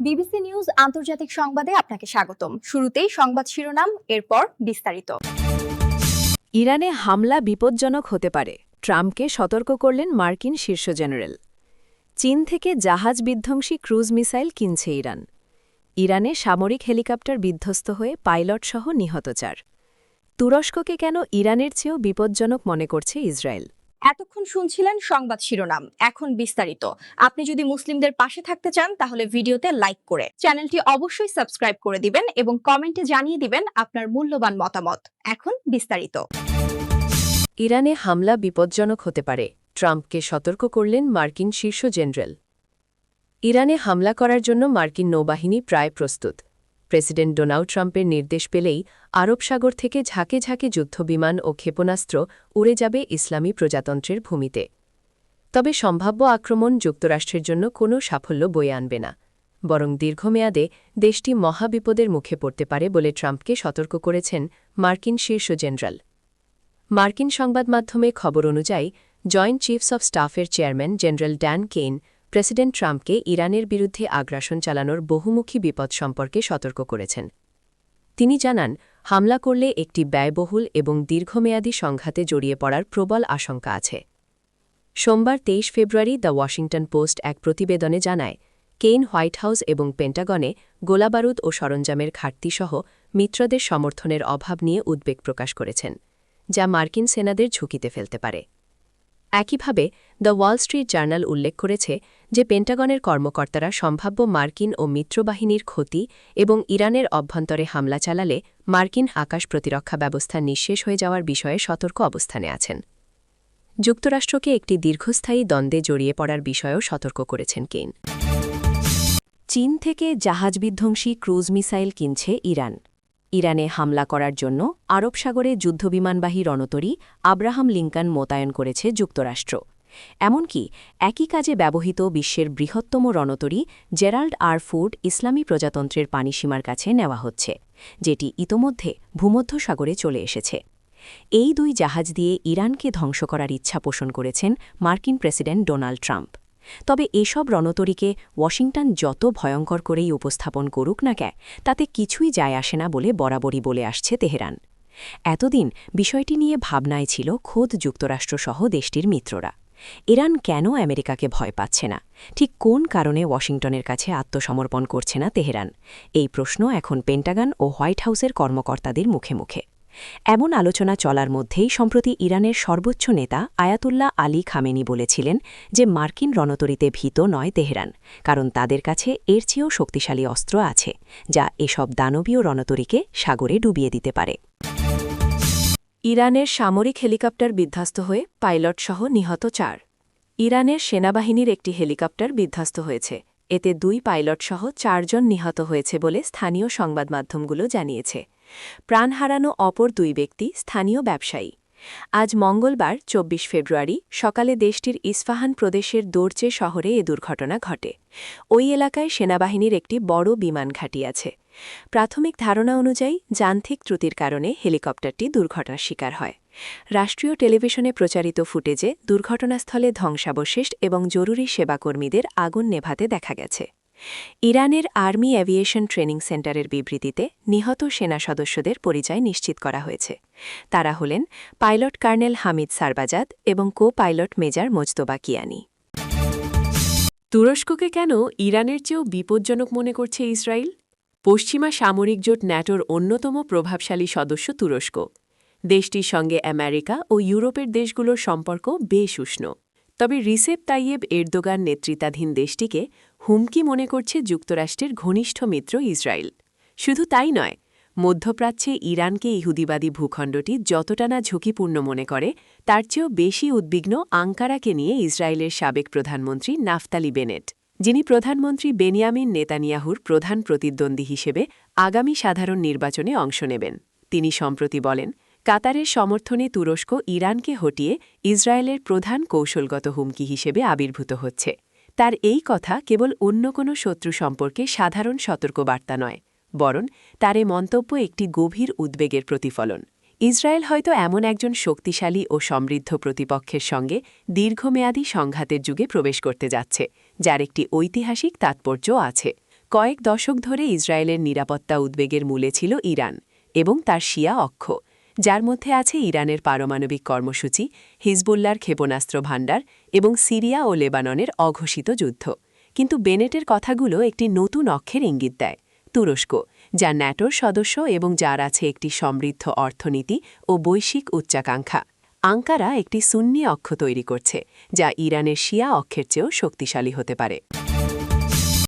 BBC news আন্তর্জাতিক সংবাদে আপনাকে স্বাগতম। শুরুতেই সংবাদ শিরোনাম, এরপর বিস্তারিত। ইরানে হামলা বিপজ্জনক হতে পারে, ট্রাম্পকে সতর্ক করলেন মার্কিন শীর্ষ জেনারেল। চীন থেকে জাহাজ বিধ্বংসী ক্রুজ মিসাইল কিনছে ইরান। ইরানে সামরিক হেলিকপ্টার বিধ্বস্ত হয়ে পাইলটসহ নিহত 4। তুরস্ককে কেন ইরানের চেয়েও বিপজ্জনক মনে করছে ইসরায়েল? এতক্ষণ শুনছিলেন সংবাদ শিরোনাম, এখন বিস্তারিত। আপনি যদি মুসলিমদের পাশে থাকতে চান তাহলে ভিডিওতে লাইক করে চ্যানেলটি অবশ্যই সাবস্ক্রাইব করে দিবেন এবং কমেন্টে জানিয়ে দিবেন আপনার মূল্যবান মতামত। এখন বিস্তারিত। ইরানে হামলা বিপজ্জনক হতে পারে, ট্রাম্পকে সতর্ক করলেন মার্কিন শীর্ষ জেনারেল। ইরানে হামলা করার জন্য মার্কিন নৌবাহিনী প্রায় প্রস্তুত। প্রেসিডেন্ট ডোনাল্ড ট্রাম্পের নির্দেশ পেলেই আরব সাগর থেকে ঝাঁকে ঝাঁকে যুদ্ধবিমান ও ক্ষেপণাস্ত্র উড়ে যাবে ইসলামী প্রজাতন্ত্রের ভূমিতে। তবে সম্ভাব্য আক্রমণ যুক্তরাষ্ট্রের জন্য কোনো সাফল্য বয়ে আনবে না, বরং দীর্ঘমেয়াদে দেশটি মহাবিপদের মুখে পড়তে পারে বলে ট্রাম্পকে সতর্ক করেছেন মার্কিন শীর্ষ জেনারেল। মার্কিন সংবাদ মাধ্যমে খবর অনুযায়ী জয়েন্ট চিফস অব স্টাফের chairman general Dan Caine president ট্রাম্পকে ইরানের বিরুদ্ধে আগ্রাসন চালানোর বহুমুখী বিপদ সম্পর্কে সতর্ক করেছেন। তিনি জানান, হামলা করলে একটি ব্যয়বহুল এবং দীর্ঘমেয়াদী সংঘাতে জড়িয়ে পড়ার প্রবল আশঙ্কা আছে। সোমবার 23 ফেব্রুয়ারি দ্য ওয়াশিংটন পোস্ট এক প্রতিবেদনে জানায়, কেইন হোয়াইট হাউস এবং পেন্টাগনে গোলাবারুদ ও সরঞ্জামের ঘাটতিসহ মিত্রদের সমর্থনের অভাব নিয়ে উদ্বেগ প্রকাশ করেছেন, যা মার্কিন সেনাদের ঝুঁকিতে ফেলতে পারে। একইভাবে দ্য ওয়াল স্ট্রিট জার্নাল উল্লেখ করেছে যে পেন্টাগনের কর্মকর্তারা সম্ভাব্য মার্কিন ও মিত্রবাহিনীর ক্ষতি এবং ইরানের অভ্যন্তরে হামলা চালালে মার্কিন আকাশ প্রতিরক্ষা ব্যবস্থা নিঃশেষ হয়ে যাওয়ার বিষয়ে সতর্ক অবস্থানে আছেন। যুক্তরাষ্ট্রকে একটি দীর্ঘস্থায়ী দ্বন্দ্বে জড়িয়ে পড়ার বিষয়েও সতর্ক করেছেন কেইন। চীন থেকে জাহাজ বিধ্বংসী ক্রুজ মিসাইল কিনছে ইরান। ইরানে হামলা করার জন্য আরব সাগরে যুদ্ধবিমানবাহী রণতরী আব্রাহাম লিঙ্কন মোতায়েন করেছে যুক্তরাষ্ট্র। এমনকি একই কাজে ব্যবহৃত বিশ্বের বৃহত্তম রণতরী জেরাল্ড আর ফুড ইসলামী প্রজাতন্ত্রের পানিসীমার কাছে নেওয়া হচ্ছে, যেটি ইতোমধ্যে ভূমধ্যসাগরে চলে এসেছে। এই 2 জাহাজ দিয়ে ইরানকে ধ্বংস করার ইচ্ছা পোষণ করেছেন মার্কিন প্রেসিডেন্ট ডোনাল্ড ট্রাম্প। তবে এসব রণতরীকে ওয়াশিংটন যত ভয়ঙ্কর করেই উপস্থাপন করুক না কেন, তাতে কিছুই যায় আসে না বলে বরাবরই বলে আসছে তেহরান। এতদিন বিষয়টি নিয়ে ভাবনায় ছিল খোদ যুক্তরাষ্ট্রসহ দেশটির মিত্ররা। ইরান কেন আমেরিকাকে ভয় পাচ্ছে না, ঠিক কোন কারণে ওয়াশিংটনের কাছে আত্মসমর্পণ করছে না তেহরান, এই প্রশ্ন এখন পেন্টাগন ও হোয়াইট হাউসের কর্মকর্তাদের মুখে মুখে। এমন আলোচনা চলার মধ্যেই সম্প্রতি ইরানের সর্বোচ্চ নেতা আয়াতুল্লাহ আলী খামেনি বলেছিলেন যে মার্কিন রণতরীতে ভীত নয় তেহরান, কারণ তাদের কাছে এর চেয়েও শক্তিশালী অস্ত্র আছে, যা এসব দানবীয় রণতরীকে সাগরে ডুবিয়ে দিতে পারে। ইরানের সামরিক হেলিকপ্টার বিধ্বস্ত হয়ে পাইলটসহ নিহত 4। ইরানের সেনাবাহিনীর একটি হেলিকপ্টার বিধ্বস্ত হয়েছে, এতে 2 পাইলটসহ 4 জন নিহত হয়েছে বলে স্থানীয় সংবাদমাধ্যমগুলো জানিয়েছে। প্রাণ হারানো অপর 2 ব্যক্তি স্থানীয় ব্যবসায়ী। আজ মঙ্গলবার 24 ফেব্রুয়ারি সকালে দেশটির ইস্পাহান প্রদেশের দোরচে শহরে এ দুর্ঘটনা ঘটে। ওই এলাকায় সেনাবাহিনীর একটি বড় বিমান ঘাঁটি আছে। প্রাথমিক ধারণা অনুযায়ী যান্ত্রিক ত্রুটির কারণে হেলিকপ্টারটি দুর্ঘটনার শিকার হয়। রাষ্ট্রীয় টেলিভিশনে প্রচারিত ফুটেজে দুর্ঘটনাস্থলে ধ্বংসাবশেষ এবং জরুরি সেবাকর্মীদের আগুন নেভাতে দেখা গেছে। ইরানের আর্মি অ্যাভিয়েশন ট্রেনিং সেন্টারের বিবৃতিতে নিহত সেনা সদস্যদের পরিচয় নিশ্চিত করা হয়েছে। তারা হলেন পাইলট কর্নেল হামিদ সারবাজাদ এবং কো-পাইলট মেজর মোজতবা কিয়ানি। তুরস্ককে কেন ইরানের চেয়েও বিপজ্জনক মনে করছে ইসরায়েল? পশ্চিমা সামরিক জোট ন্যাটোর অন্যতম প্রভাবশালী সদস্য তুরস্ক। দেশটির সঙ্গে আমেরিকা ও ইউরোপের দেশগুলোর সম্পর্ক বেশ উষ্ণ। তবে রিসেপ তাইয়েব এরদোগান নেতৃত্বাধীন দেশটিকে হুমকি মনে করছে যুক্তরাষ্ট্রের ঘনিষ্ঠ মিত্র ইসরায়েল। শুধু তাই নয়, মধ্যপ্রাচ্যে ইরানকে ইহুদিবাদী ভূখণ্ডটি যতটা না ঝুঁকিপূর্ণ মনে করে, তার চেয়েও বেশি উদ্বিগ্ন আঙ্কারাকে নিয়ে ইসরায়েলের সাবেক প্রধানমন্ত্রী নাফতালি বেনেট, যিনি প্রধানমন্ত্রী বেনিয়ামিন নেতানিয়াহুর প্রধান প্রতিদ্বন্দ্বী হিসেবে আগামী সাধারণ নির্বাচনে অংশ নেবেন। তিনি সম্প্রতি বলেন, কাতারের সমর্থনে তুরস্ক ইরানকে হটিয়ে ইসরায়েলের প্রধান কৌশলগত হুমকি হিসেবে আবির্ভূত হচ্ছে। তার এই কথা কেবল অন্য কোনো শত্রু সম্পর্কে সাধারণ সতর্কবার্তা নয়, বরং তার এ মন্তব্য একটি গভীর উদ্বেগের প্রতিফলন। ইসরায়েল হয়তো এমন একজন শক্তিশালী ও সমৃদ্ধ প্রতিপক্ষের সঙ্গে দীর্ঘমেয়াদী সংঘাতের যুগে প্রবেশ করতে যাচ্ছে, যার একটি ঐতিহাসিক তাৎপর্য আছে। কয়েক দশক ধরে ইসরায়েলের নিরাপত্তা উদ্বেগের মূলে ছিল ইরান এবং তার শিয়া অক্ষ, যার মধ্যে আছে ইরানের পারমাণবিক কর্মসূচি, হিজবুল্লার ক্ষেপণাস্ত্র ভাণ্ডার এবং সিরিয়া ও লেবাননের অঘোষিত যুদ্ধ। কিন্তু বেনেটের কথাগুলো একটি নতুন অক্ষের ইঙ্গিত দেয়। তুরস্ক, যা ন্যাটোর সদস্য এবং যার আছে একটি সমৃদ্ধ অর্থনীতি ও বৈশ্বিক উচ্চাকাঙ্ক্ষা। আঙ্কারা একটি সুন্নি অক্ষ তৈরি করছে, যা ইরানের শিয়া অক্ষের চেয়েও শক্তিশালী হতে পারে।